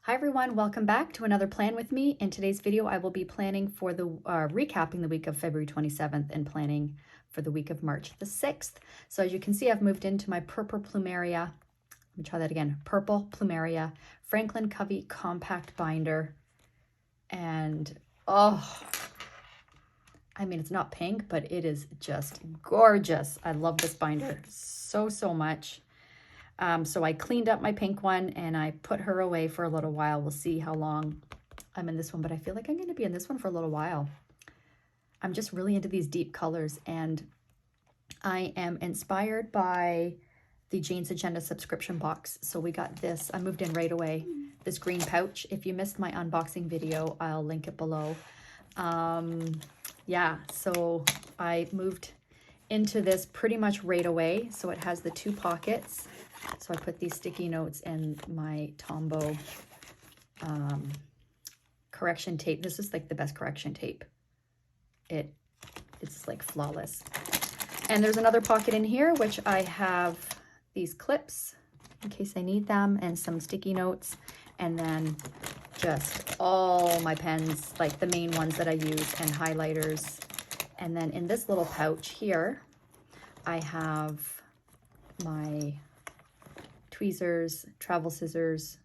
Hi everyone, welcome back to another plan with me. In today's video, I will be planning for the recapping the week of February 27th and planning for the week of March the 6th. So as you can see, I've moved into my Purple Plumeria. Let me try that again. Purple Plumeria Franklin Covey compact binder. And oh, I mean, it's not pink, but it is just gorgeous. I love this binder so much. So I cleaned up my pink one and I put her away for a little while. We'll see how long I'm in this one, but I feel like I'm going to be in this one for a little while. I'm just really into these deep colors, and I am inspired by the Jane's Agenda subscription box. So we got this, I moved in right away, this green pouch. If you missed my unboxing video, I'll link it below. Yeah, so I moved into this pretty much right away. So it has the two pockets. So I put these sticky notes and my Tombow correction tape. This is like the best correction tape. It's like flawless. And there's another pocket in here, which I have these clips in case I need them, and some sticky notes, and then just all my pens, like the main ones that I use, and highlighters. And then in this little pouch here, I have my tweezers, travel scissors,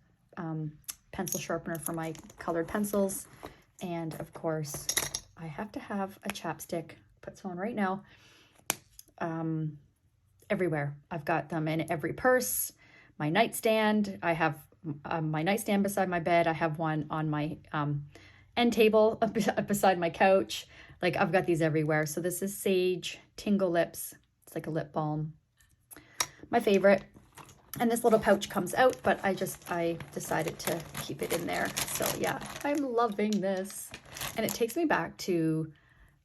pencil sharpener for my colored pencils, and of course I have to have a chapstick. Put some on right now. Everywhere. I've got them in every purse, my nightstand. I have my nightstand beside my bed. I have one on my end table beside my couch. Like, I've got these everywhere. So this is Sage Tingle Lips. It's like a lip balm, my favorite. And this little pouch comes out, but I decided to keep it in there. So yeah, I'm loving this. And it takes me back to,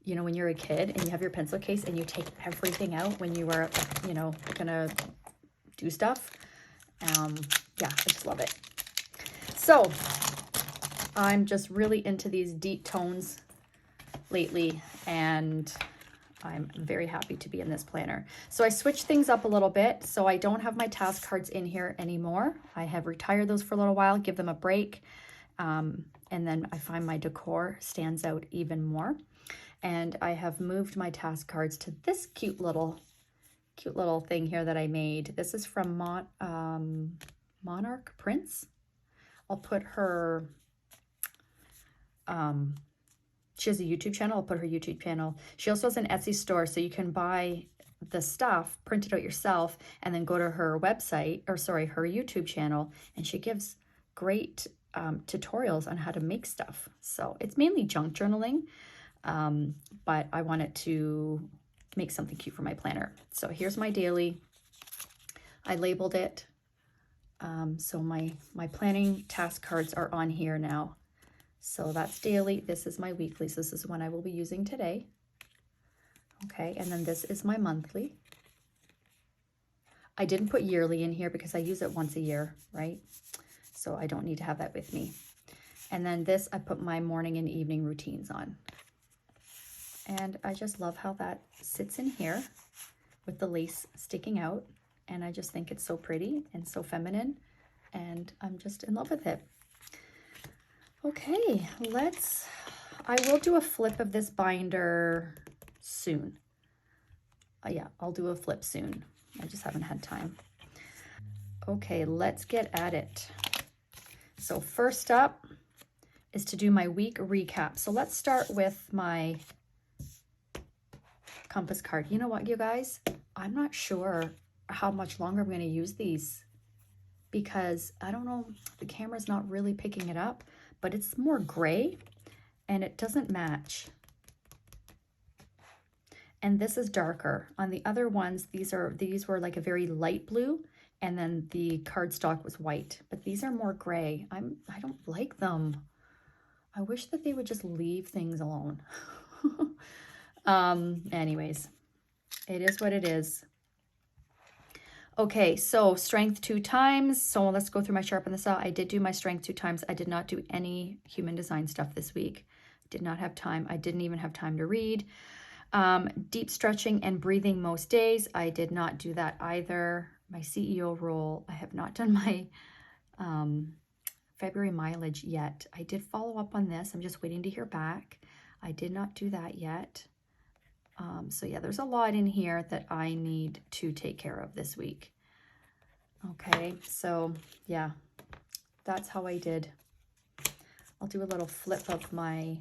you know, when you're a kid and you have your pencil case and you take everything out when you were, you know, gonna do stuff. Yeah, I just love it. So I'm just really into these deep tones lately, and I'm very happy to be in this planner. So I switched things up a little bit. So I don't have my task cards in here anymore. I have retired those for a little while, give them a break. And then I find my decor stands out even more. And I have moved my task cards to this cute little thing here that I made. This is from Monarch Prints. I'll put her, she has a YouTube channel. I'll put her YouTube channel. She also has an Etsy store, so you can buy the stuff, print it out yourself, and then go to her website, or sorry, her YouTube channel, and she gives great tutorials on how to make stuff. So it's mainly junk journaling, but I wanted to make something cute for my planner. So here's my daily. I labeled it. So my planning task cards are on here now. So that's daily. This is my weekly. So this is one I will be using today. Okay, and then this is my monthly. I didn't put yearly in here because I use it once a year, right? So I don't need to have that with me. And then this, I put my morning and evening routines on. And I just love how that sits in here with the lace sticking out. And I just think it's so pretty and so feminine. And I'm just in love with it. Okay, I will do a flip of this binder soon. Yeah, I'll do a flip soon. I just haven't had time. Okay, let's get at it. So first up is to do my week recap. So let's start with my compass card. You know what, you guys? I'm not sure how much longer I'm going to use these, because I don't know, the camera's not really picking it up, but it's more gray and it doesn't match. And this is darker. On the other ones, these were like a very light blue, and then the cardstock was white, but these are more gray. I don't like them. I wish that they would just leave things alone. Anyways, it is what it is. Okay, so strength 2 times. So let's go through my sharpen this out. I did do my strength 2 times. I did not do any human design stuff this week. Did not have time. I didn't even have time to read. Deep stretching and breathing most days. I did not do that either. My CEO role. I have not done my February mileage yet. I did follow up on this. I'm just waiting to hear back. I did not do that yet. So yeah, there's a lot in here that I need to take care of this week. Okay, so yeah, that's how I did. I'll do a little flip of my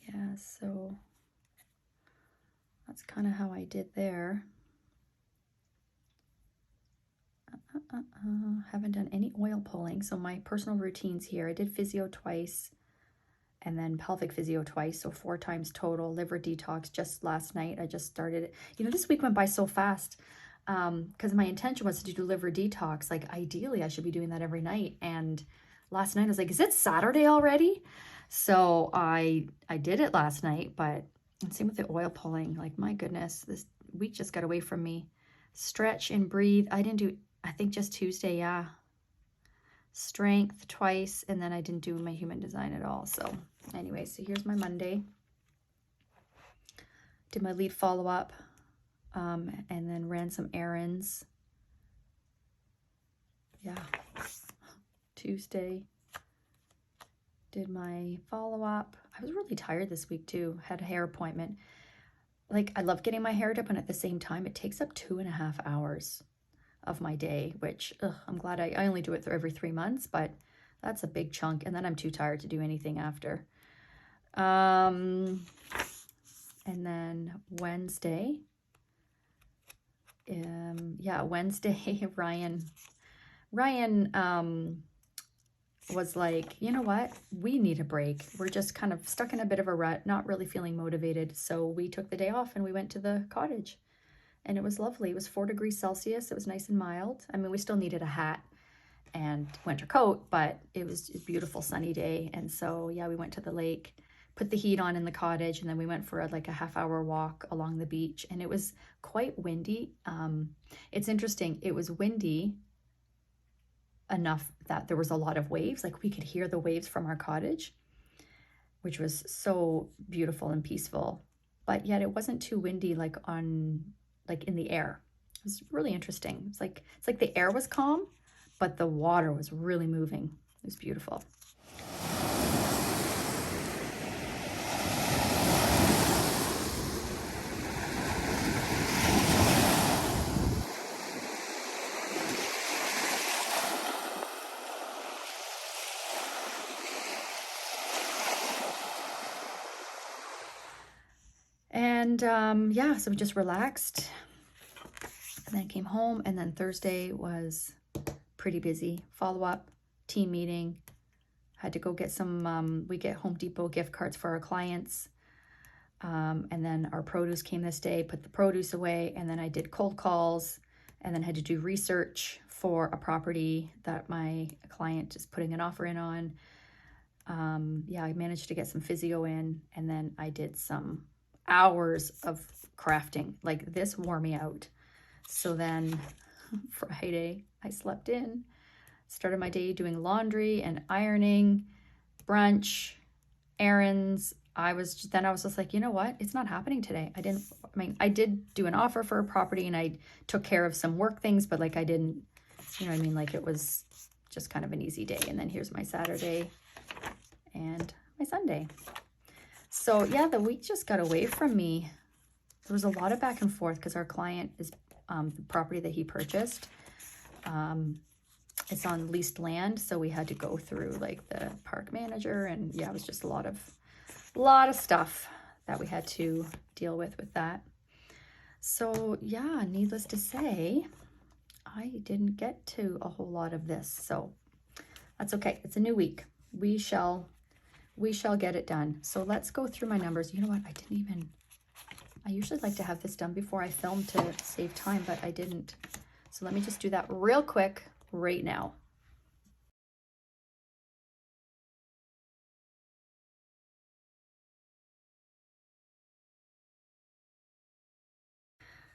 yeah, so that's kind of how I did there. Haven't done any oil pulling. So my personal routines here, I did physio twice and then pelvic physio twice. So 4 times total. Liver detox just last night. I just started it. You know, this week went by so fast because my intention was to do liver detox. Like ideally I should be doing that every night. And last night I was like, is it Saturday already? So I did it last night, but same with the oil pulling. Like my goodness, this week just got away from me. Stretch and breathe. I didn't do, I think just Tuesday, yeah. Strength twice, and then I didn't do my human design at all. So anyway, so here's my Monday. Did my lead follow-up, and then ran some errands. Yeah. Tuesday. Did my follow-up. I was really tired this week too. Had a hair appointment. Like, I love getting my hair done, but at the same time, it takes up 2.5 hours of my day, which I'm glad I only do it every 3 months, but that's a big chunk. And then I'm too tired to do anything after. And then Wednesday, yeah, Wednesday, Ryan was like, you know what, we need a break. We're just kind of stuck in a bit of a rut, not really feeling motivated. So we took the day off and we went to the cottage. And it was lovely. It was 4 degrees Celsius. It was nice and mild. I mean, we still needed a hat and winter coat, but it was a beautiful sunny day. And so, yeah, we went to the lake, put the heat on in the cottage, and then we went for like a half-hour walk along the beach. And it was quite windy. It's interesting. It was windy enough that there was a lot of waves. Like we could hear the waves from our cottage, which was so beautiful and peaceful. But yet it wasn't too windy like in the air. It was really interesting. It's like the air was calm, but the water was really moving. It was beautiful. And yeah, so we just relaxed and then came home. And then Thursday was pretty busy. Follow-up, team meeting. Had to go get some, we get Home Depot gift cards for our clients. And then our produce came this day, put the produce away. And then I did cold calls and then had to do research for a property that my client is putting an offer in on. Yeah, I managed to get some physio in, and then I did some hours of crafting. Like this wore me out. So then Friday I slept in, started my day doing laundry and ironing, brunch, errands. I was just like, you know what? It's not happening today. I did do an offer for a property and I took care of some work things, but like I didn't, you know what I mean? Like it was just kind of an easy day. And then here's my Saturday and my Sunday. So yeah, the week just got away from me. There was a lot of back and forth because our client is the property that he purchased. It's on leased land, so we had to go through like the park manager, and yeah, it was just a lot of stuff that we had to deal with that. So yeah, needless to say, I didn't get to a whole lot of this, so that's okay. It's a new week. We shall get it done. So let's go through my numbers. You know what? I usually like to have this done before I film to save time, but I didn't. So let me just do that real quick right now.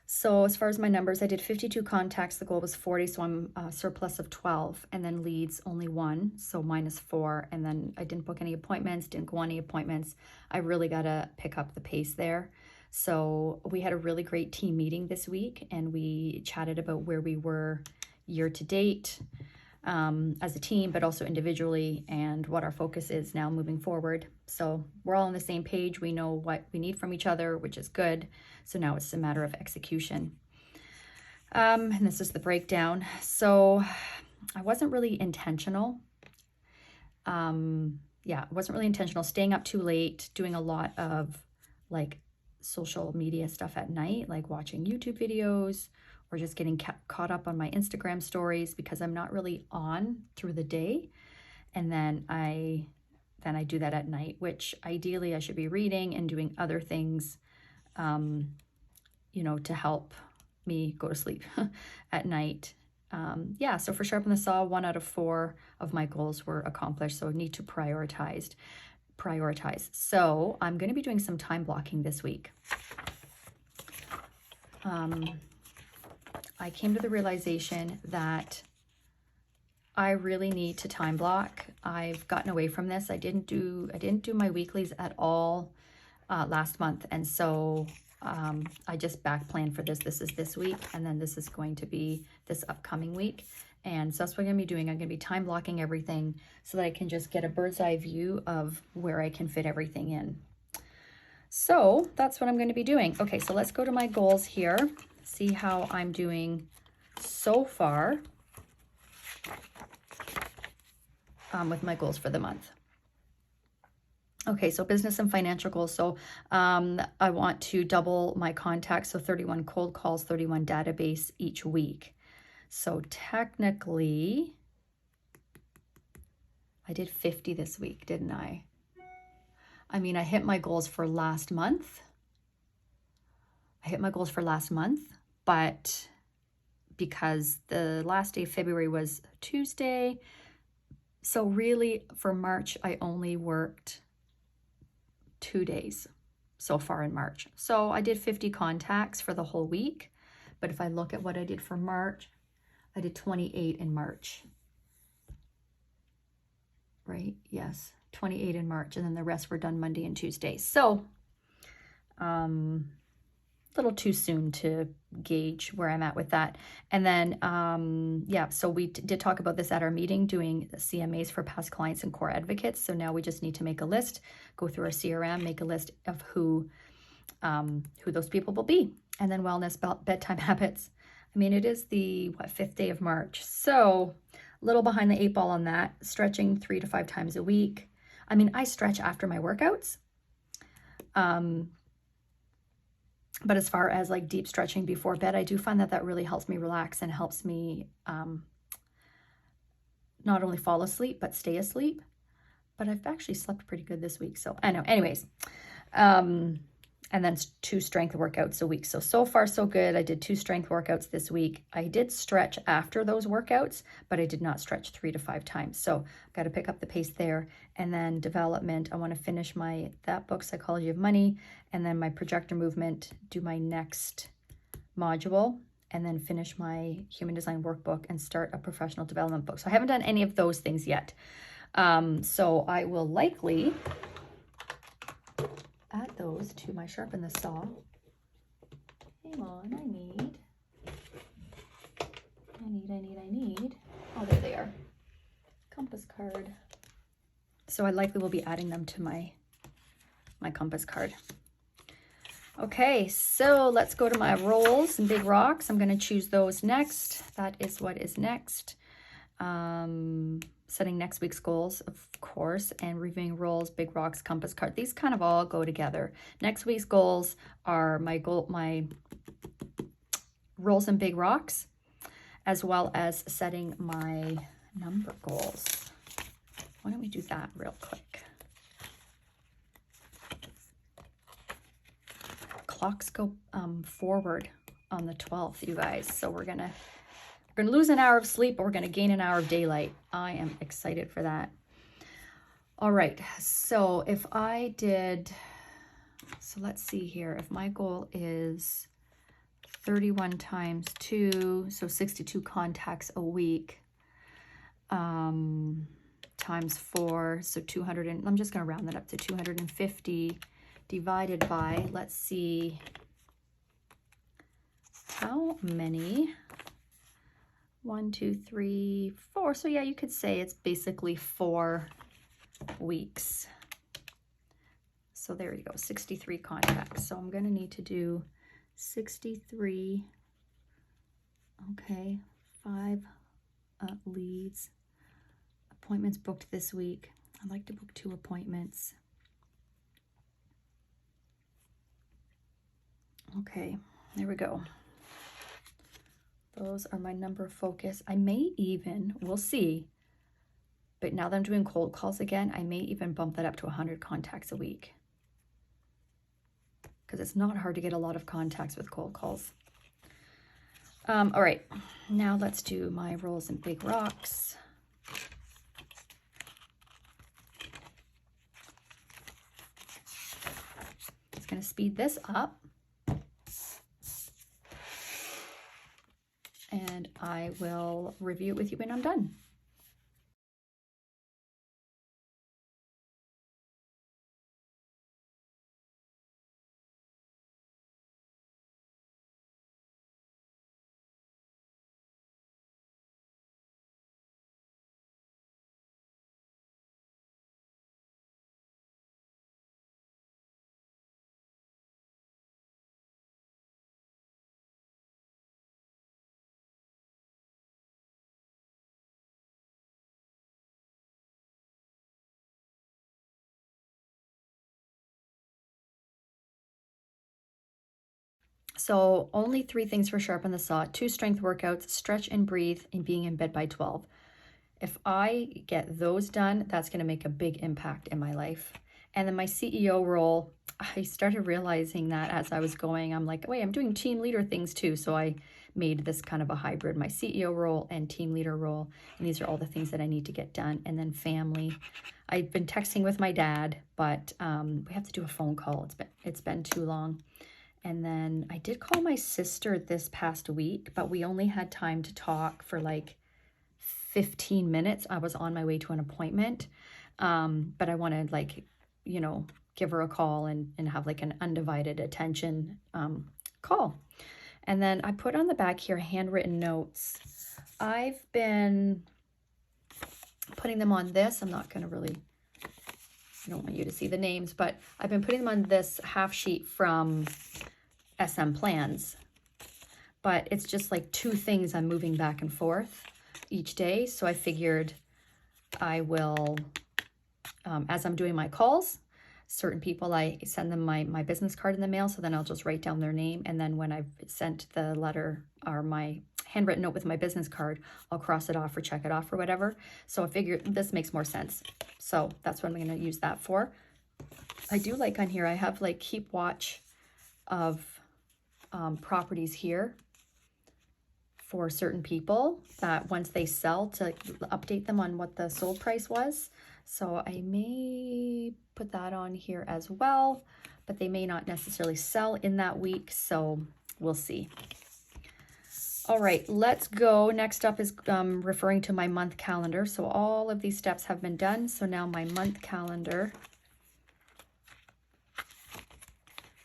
So as far as my numbers, I did 52 contacts. The goal was 40, so I'm a surplus of 12. And then leads, only 1, so -4. And then I didn't book any appointments, didn't go on any appointments. I really got to pick up the pace there. So we had a really great team meeting this week, and we chatted about where we were year to date as a team, but also individually, and what our focus is now moving forward. So we're all on the same page. We know what we need from each other, which is good. So now it's a matter of execution. And this is the breakdown. So I wasn't really intentional. Yeah, it wasn't really intentional. Staying up too late, doing a lot of like social media stuff at night, like watching YouTube videos, or just getting caught up on my Instagram stories because I'm not really on through the day. And then I do that at night, which ideally I should be reading and doing other things, you know, to help me go to sleep at night. Yeah, so for Sharpen the Saw, 1 out of 4 of my goals were accomplished. So I need to prioritize. So I'm going to be doing some time blocking this week. I came to the realization that I really need to time block. I've gotten away from this. I didn't do my weeklies at all last month, and so I just back planned for this. This is this week, and then this is going to be this upcoming week. And so that's what I'm going to be doing. I'm going to be time blocking everything so that I can just get a bird's eye view of where I can fit everything in. So that's what I'm going to be doing. Okay, so let's go to my goals here. See how I'm doing so far with my goals for the month. Okay, so business and financial goals. So I want to double my contacts, so 31 cold calls, 31 database each week. So technically, I did 50 this week, didn't I? I mean, I hit my goals for last month. But because the last day of February was Tuesday, so really for March, I only worked 2 days so far in March. So I did 50 contacts for the whole week. But if I look at what I did for March, I did 28 in March. Right? Yes, 28 in March. And then the rest were done Monday and Tuesday. So, little too soon to gauge where I'm at with that. And then, yeah, so we did talk about this at our meeting, doing CMAs for past clients and core advocates. So now we just need to make a list, go through our CRM, make a list of who those people will be. And then wellness, bedtime habits. I mean, it is the 5th day of March. So a little behind the 8 ball on that. Stretching 3 to 5 times a week. I mean, I stretch after my workouts. But as far as like deep stretching before bed, I do find that really helps me relax and helps me not only fall asleep, but stay asleep. But I've actually slept pretty good this week. So I know. Anyways, and then 2 strength workouts a week. So far, so good. I did 2 strength workouts this week. I did stretch after those workouts, but I did not stretch 3 to 5 times. So I've got to pick up the pace there. And then development, I want to finish that book, Psychology of Money, and then my projector movement, do my next module, and then finish my human design workbook and start a professional development book. So I haven't done any of those things yet. So I will likely add those to my Sharpen the Saw. Hang on, I need. Oh, there they are. Compass card. So I likely will be adding them to my compass card. Okay, so let's go to my rolls and big rocks. I'm going to choose those next. That is what is next. Setting next week's goals, of course, and reviewing rolls, big rocks, compass card. These kind of all go together. Next week's goals are my rolls and big rocks, as well as setting my number goals. Why don't we do that real quick? Clocks go forward on the 12th, you guys. So we're gonna lose an hour of sleep, but we're gonna gain an hour of daylight. I am excited for that. All right, so if I did, so let's see here. If my goal is 31 times 2, so 62 contacts a week, times 4, so 200, and I'm just gonna round that up to 250 divided by, let's see, how many? 1, 2, 3, 4. So yeah, you could say it's basically 4 weeks. So there you go, 63 contacts. So I'm gonna need to do 63, okay, 5 leads. Appointments booked this week. I'd like to book 2 appointments. Okay, there we go. Those are my number of focus. I may even, we'll see, but now that I'm doing cold calls again, I may even bump that up to 100 contacts a week, because it's not hard to get a lot of contacts with cold calls. All right, now let's do my rolls and big rocks. It's gonna speed this up. And I will review it with you when I'm done. So only 3 things for sharpen the saw: 2 strength workouts, stretch and breathe, and being in bed by 12. If I get those done, that's going to make a big impact in my life. And then my CEO role, I started realizing that as I was going, I'm like, wait, I'm doing team leader things too. So I made this kind of a hybrid, my CEO role and team leader role. And these are all the things that I need to get done. And then family. I've been texting with my dad, but we have to do a phone call. It's been too long. And then I did call my sister this past week, but we only had time to talk for like 15 minutes. I was on my way to an appointment, but I wanted, like, you know, give her a call and have like an undivided attention call. And then I put on the back here handwritten notes. I've been putting them on this. I'm not going to really, I don't want you to see the names, but I've been putting them on this half sheet from SM Plans. But it's just like 2 things I'm moving back and forth each day. So I figured I will, as I'm doing my calls, certain people, I send them my business card in the mail. So then I'll just write down their name. And then when I've sent the letter or my handwritten note with my business card, I'll cross it off or check it off or whatever. So I figured this makes more sense. So that's what I'm going to use that for. I do like on here, I have like keep watch of properties here for certain people that once they sell, to update them on what the sold price was. So I may put that on here as well, but they may not necessarily sell in that week. So we'll see. All right, let's go. Next up is referring to my month calendar. So all of these steps have been done. So now my month calendar.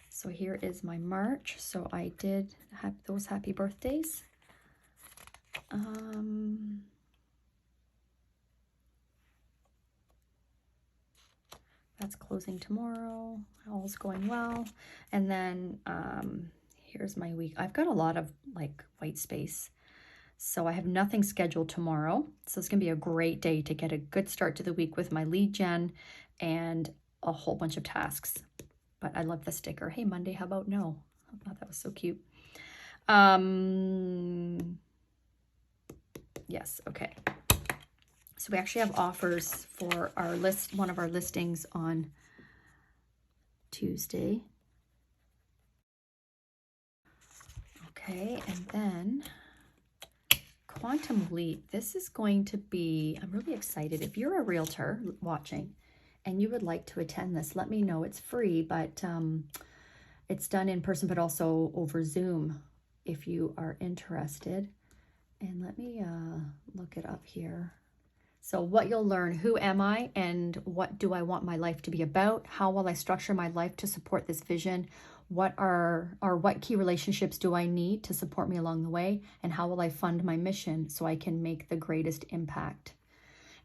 So here is my March. So I did have those happy birthdays. That's closing tomorrow. All's going well. And then here's my week. I've got a lot of like white space. So I have nothing scheduled tomorrow. So it's gonna be a great day to get a good start to the week with my lead gen and a whole bunch of tasks. But I love the sticker. Hey, Monday, how about no? I thought that was so cute. Yes, okay. So we actually have offers for our list, one of our listings on Tuesday. Okay, and then Quantum Leap. This is going to be, I'm really excited. If you're a realtor watching and you would like to attend this, let me know. It's free, but it's done in person, but also over Zoom if you are interested. And let me look it up here. So what you'll learn, who am I and what do I want my life to be about? How will I structure my life to support this vision? What key relationships do I need to support me along the way? And how will I fund my mission so I can make the greatest impact?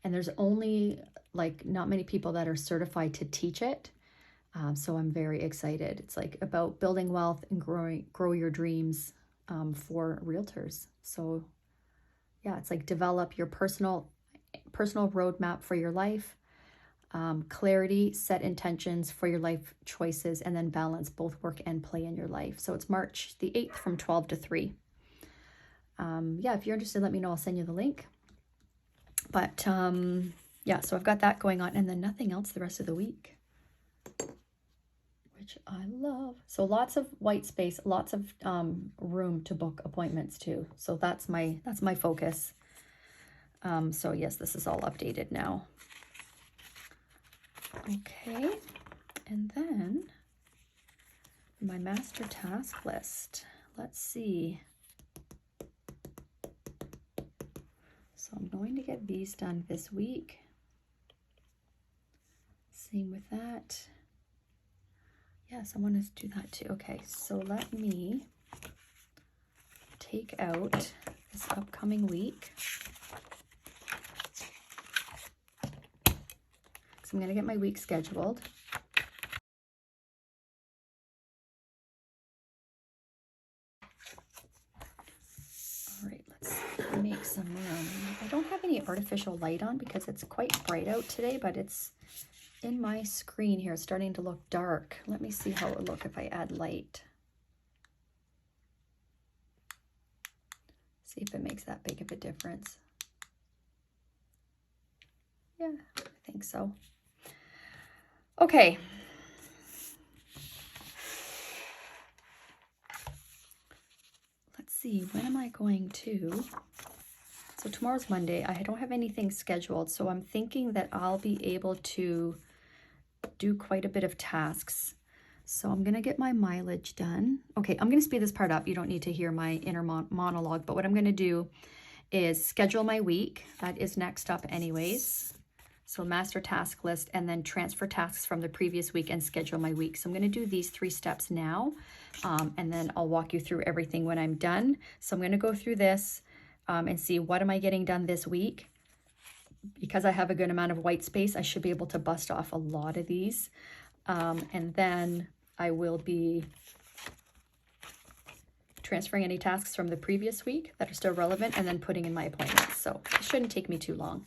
And there's only like not many people that are certified to teach it. So I'm very excited. It's like about building wealth and grow your dreams for realtors. So yeah, it's like develop your personal roadmap for your life, clarity, set intentions for your life choices, and then balance both work and play in your life. So it's March the 8th from 12 to 3. Yeah, if you're interested, let me know. I'll send you the link. But yeah, so I've got that going on, and then nothing else the rest of the week, which I love. So lots of white space, lots of room to book appointments too. So that's my focus. So yes, this is all updated now. Okay, and then my master task list. Let's see. So I'm going to get these done this week. Same with that. Yes, I want to do that too. Okay, so let me take out this upcoming week. So I'm going to get my week scheduled. All right, let's make some room. I don't have any artificial light on because it's quite bright out today, but it's in my screen here. It's starting to look dark. Let me see how it would look if I add light. See if it makes that big of a difference. Yeah, I think so. Okay. Let's see, when am I going to? So tomorrow's Monday. I don't have anything scheduled, so I'm thinking that I'll be able to do quite a bit of tasks. So I'm gonna get my mileage done. Okay, I'm gonna speed this part up. You don't need to hear my inner monologue, but what I'm gonna do is schedule my week. That is next up anyways. So master task list, and then transfer tasks from the previous week and schedule my week. So I'm gonna do these 3 steps now, and then I'll walk you through everything when I'm done. So I'm gonna go through this and see what am I getting done this week. Because I have a good amount of white space, I should be able to bust off a lot of these. And then I will be transferring any tasks from the previous week that are still relevant and then putting in my appointments. So it shouldn't take me too long.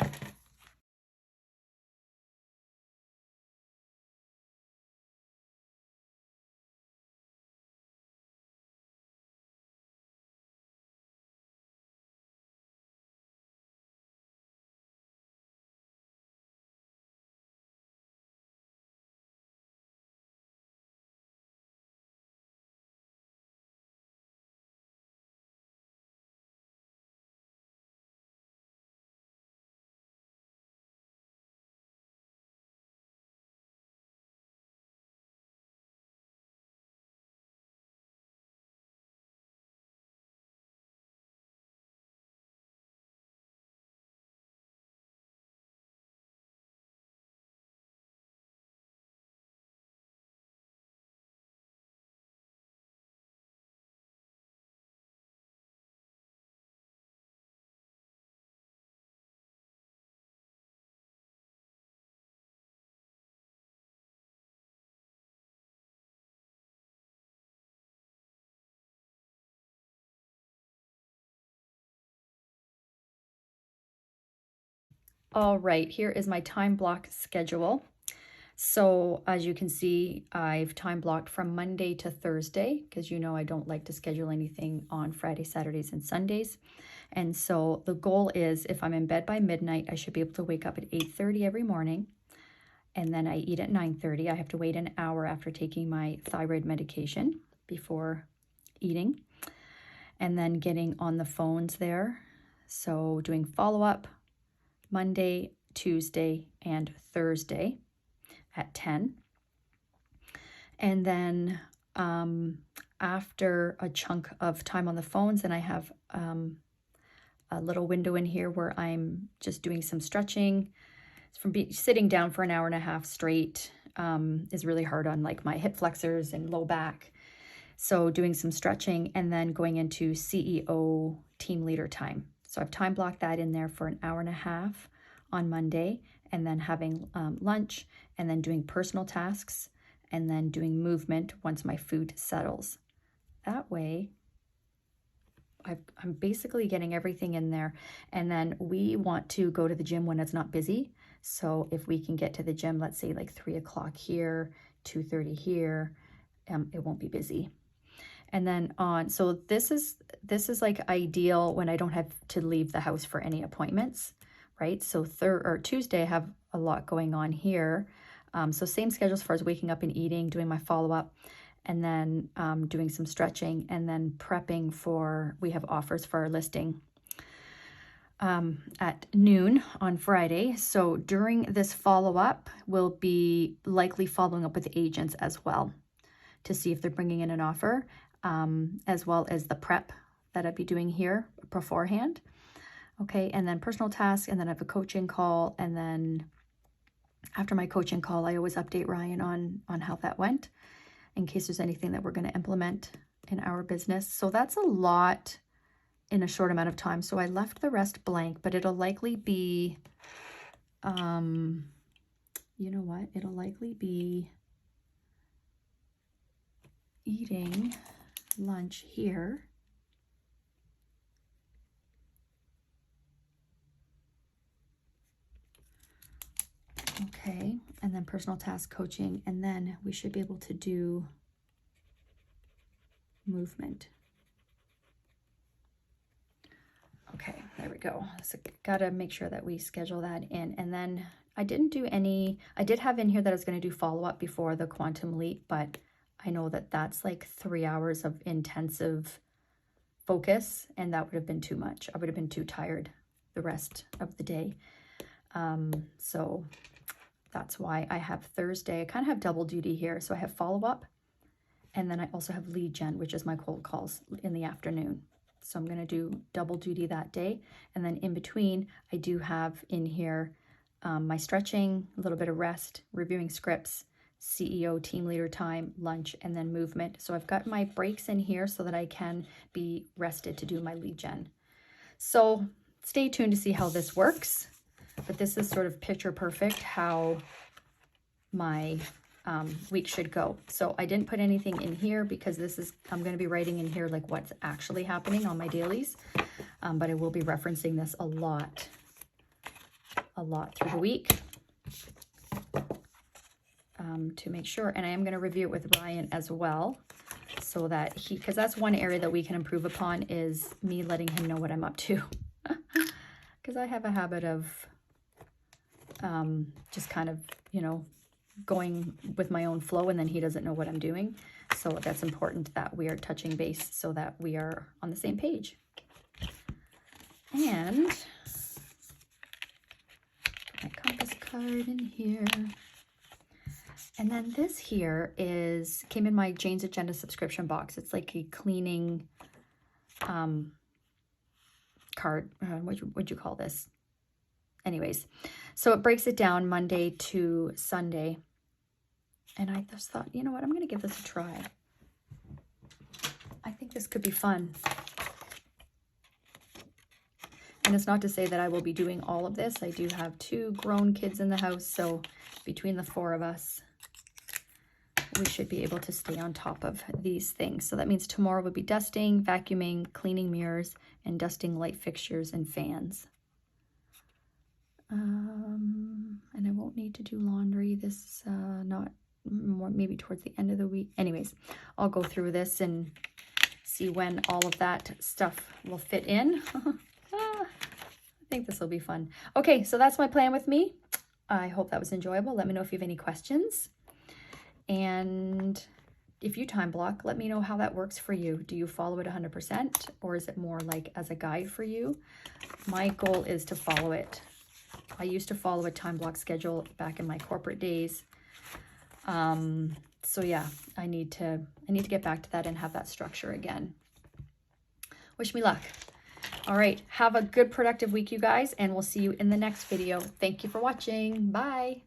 All right, here is my time block schedule. So as you can see, I've time blocked from Monday to Thursday because you know I don't like to schedule anything on Friday, Saturdays, and Sundays. And so the goal is if I'm in bed by midnight, I should be able to wake up at 8:30 every morning. And then I eat at 9:30. I have to wait an hour after taking my thyroid medication before eating. And then getting on the phones there. So doing follow-up Monday, Tuesday, and Thursday at 10. And then after a chunk of time on the phones, then I have a little window in here where I'm just doing some stretching. From sitting down for an hour and a half straight is really hard on like my hip flexors and low back. So doing some stretching and then going into CEO team leader time. So I've time blocked that in there for an hour and a half on Monday, and then having lunch, and then doing personal tasks, and then doing movement once my food settles. That way, I'm basically getting everything in there. And then we want to go to the gym when it's not busy. So if we can get to the gym, let's say like 3 o'clock here, 2:30 here, it won't be busy. And then so this is like ideal when I don't have to leave the house for any appointments, right? So Tuesday I have a lot going on here. So same schedule as far as waking up and eating, doing my follow-up, and then doing some stretching, and then prepping for, we have offers for our listing at noon on Friday. So during this follow-up, we'll be likely following up with agents as well to see if they're bringing in an offer, as well as the prep that I'd be doing here beforehand. Okay, and then personal tasks, and then I have a coaching call, and then after my coaching call, I always update Ryan on how that went in case there's anything that we're going to implement in our business. So that's a lot in a short amount of time. So I left the rest blank, but it'll likely be, you know what? It'll likely be eating lunch here. Okay, and then personal task coaching, and then we should be able to do movement. Okay, there we go. So gotta make sure that we schedule that in. And then I did have in here that I was going to do follow-up before the quantum leap, but I know that that's like 3 hours of intensive focus, and that would have been too much. I would have been too tired the rest of the day. So that's why I have Thursday. I kind of have double duty here. So I have follow-up, and then I also have lead gen, which is my cold calls in the afternoon. So I'm going to do double duty that day. And then in between, I do have in here my stretching, a little bit of rest, reviewing scripts, CEO team leader time, lunch, and then movement. So I've got my breaks in here so that I can be rested to do my lead gen. So stay tuned to see how this works. But this is sort of picture perfect how my week should go. So I didn't put anything in here because I'm going to be writing in here like what's actually happening on my dailies. But I will be referencing this a lot through the week to make sure. And I am going to review it with Ryan as well, so that because that's one area that we can improve upon, is me letting him know what I'm up to. Because I have a habit of just kind of, going with my own flow, and then he doesn't know what I'm doing. So that's important that we are touching base so that we are on the same page. And put my compass card in here. And then this here came in my Jane's Agenda subscription box. It's like a cleaning card. What'd you call this? Anyways, so it breaks it down Monday to Sunday. And I just thought, you know what, I'm going to give this a try. I think this could be fun. And it's not to say that I will be doing all of this. I do have 2 grown kids in the house, so between the 4 of us, we should be able to stay on top of these things. So that means tomorrow would be dusting, vacuuming, cleaning mirrors, and dusting light fixtures and fans. And I won't need to do laundry this, not more, maybe towards the end of the week. Anyways, I'll go through this and see when all of that stuff will fit in. I think this will be fun. Okay, so that's my plan with me. I hope that was enjoyable. Let me know if you have any questions. And if you time block, let me know how that works for you. Do you follow it 100%, or is it more like as a guide for you? My goal is to follow it. I used to follow a time block schedule back in my corporate days. So yeah, I need to get back to that and have that structure again. Wish me luck. All right, have a good productive week, you guys, and we'll see you in the next video. Thank you for watching. Bye.